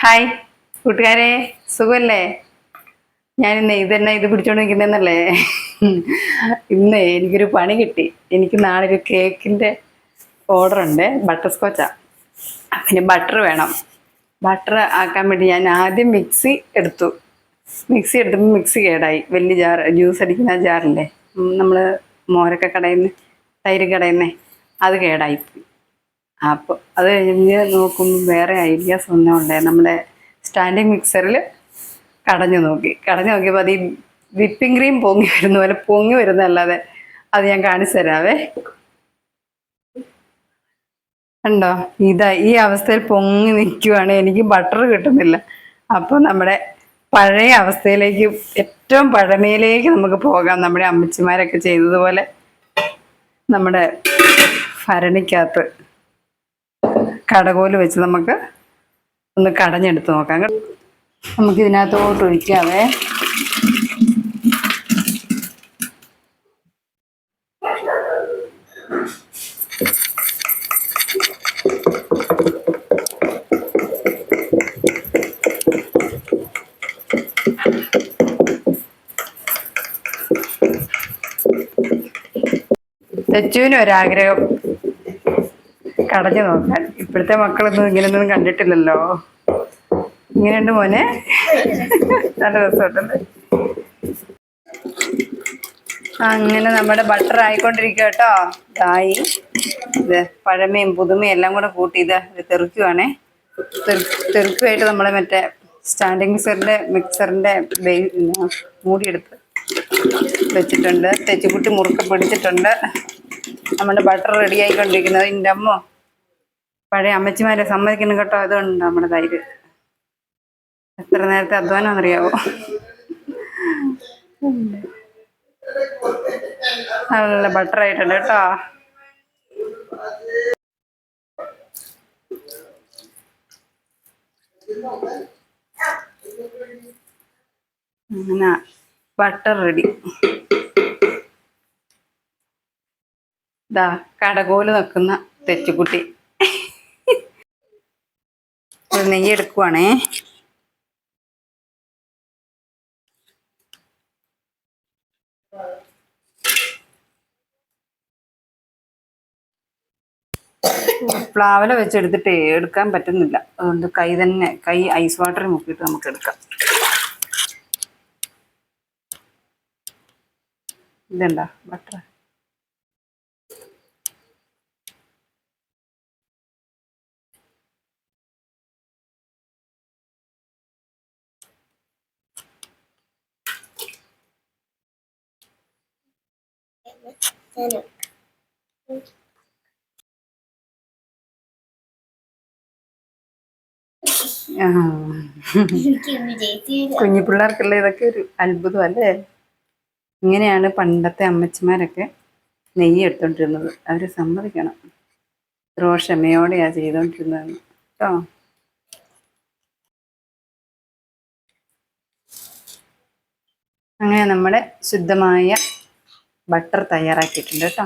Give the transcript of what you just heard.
Hi കൂട്ടുകാരെ, സുഖമല്ലേ? ഞാനിന്ന് ഇത് പിടിച്ചോണ്ട് നിൽക്കുന്നതെന്നല്ലേ. ഇന്ന് എനിക്കൊരു പണി കിട്ടി. എനിക്ക് നാളെ ഒരു കേക്കിൻ്റെ ഓർഡർ ഉണ്ട്. ബട്ടർ സ്കോച്ചാ. പിന്നെ ബട്ടർ വേണം. ബട്ടർ ആക്കാൻ വേണ്ടി ഞാൻ ആദ്യം മിക്സി എടുത്തപ്പോൾ മിക്സി കേടായി. വലിയ ജാർ, ജ്യൂസ് അടിക്കുന്ന ജാറില്ലേ, നമ്മൾ മോരൊക്കെ കടയുന്ന, തൈര് കടയുന്നേ, അത് കേടായി. അപ്പോൾ അത് കഴിഞ്ഞ് നോക്കുമ്പോൾ വേറെ ഐഡിയാസ് ഒന്നും ഉണ്ട്. നമ്മുടെ സ്റ്റാൻഡിങ് മിക്സറിൽ കടഞ്ഞു നോക്കിയപ്പോൾ അത് ഈ വിപ്പിംഗ് ക്രീം പൊങ്ങി വരുന്ന പോലെ പൊങ്ങി വരുന്നതല്ലാതെ അത് ഞാൻ കാണിച്ചു തരാവേ. ഉണ്ടോ? ഈ അവസ്ഥയിൽ പൊങ്ങി നിൽക്കുവാണ്. എനിക്ക് ബട്ടർ കിട്ടുന്നില്ല. അപ്പോൾ നമ്മുടെ പഴയ അവസ്ഥയിലേക്ക്, ഏറ്റവും പഴമയിലേക്ക് നമുക്ക് പോകാം. നമ്മുടെ അമ്മച്ചിമാരൊക്കെ ചെയ്തതുപോലെ നമ്മുടെ ഭരണിക്കകത്ത് കടകോല് വെച്ച് നമുക്ക് ഒന്ന് കടഞ്ഞെടുത്ത് നോക്കാം. നമുക്ക് ഇതിനകത്തോട്ട് ഒഴിക്കാവേ. തെച്ചുവിന് ഒരാഗ്രഹം കടഞ്ഞു നോക്കാൻ. ഇപ്പോഴത്തെ മക്കളൊന്നും ഇങ്ങനെയൊന്നും കണ്ടിട്ടില്ലല്ലോ. ഇങ്ങനെയുണ്ട് മോനെ, നല്ല രസമുണ്ടല്ലേ. അങ്ങനെ നമ്മുടെ ബട്ടർ ആയിക്കൊണ്ടിരിക്കുക കേട്ടോ. ഇതായി. ഇത് പഴമയും പുതുമയും എല്ലാം കൂടെ കൂട്ടി ഇത് തെറിക്കുവാണേ. തെറിക്കുമായിട്ട് നമ്മളെ മറ്റേ സ്റ്റാൻഡിങ് മിക്സറിൻ്റെ മൂടിയെടുത്ത് വെച്ചിട്ടുണ്ട്. തെച്ചുകുട്ടി മുറുക്ക പിടിച്ചിട്ടുണ്ട്. നമ്മുടെ ബട്ടർ റെഡി ആയിക്കൊണ്ടിരിക്കുന്നത്. എൻ്റെ അമ്മോ, പഴയ അമ്മച്ചിമാരെ സമ്മതിക്കണം കേട്ടോ. അതുകൊണ്ട് നമ്മുടെ തൈര് എത്ര നേരത്തെ അധ്വാനമെന്നറിയാവോ. നല്ല ബട്ടർ ആയിട്ടുണ്ട് കേട്ടോ. അങ്ങനെ ബട്ടർ റെഡി. ഇതാ കടകോല് നിൽക്കുന്ന തെച്ചുകുട്ടി നെയ്യ് എടുക്കുവാണേ. പ്ലാവല വെച്ചെടുത്തിട്ട് എടുക്കാൻ പറ്റുന്നില്ല. അതുകൊണ്ട് കൈ ഐസ് വാട്ടറിൽ മുക്കിയിട്ട് നമുക്ക് എടുക്കാം. ഇതെന്താ ബട്ടർ. കുഞ്ഞു പിള്ളേർക്കുള്ള ഇതൊക്കെ ഒരു അത്ഭുതം അല്ലേ. ഇങ്ങനെയാണ് പണ്ടത്തെ അമ്മച്ചിമാരൊക്കെ നെയ്യ് എടുത്തോണ്ടിരുന്നത്. അവർ സമ്മതിക്കണം, എത്രയോ ക്ഷമയോടെയാണ് ചെയ്തോണ്ടിരുന്നത് കേട്ടോ. അങ്ങനെ നമ്മുടെ ശുദ്ധമായ ബട്ടർ തയ്യാറാക്കിയിട്ടുണ്ട് കേട്ടോ.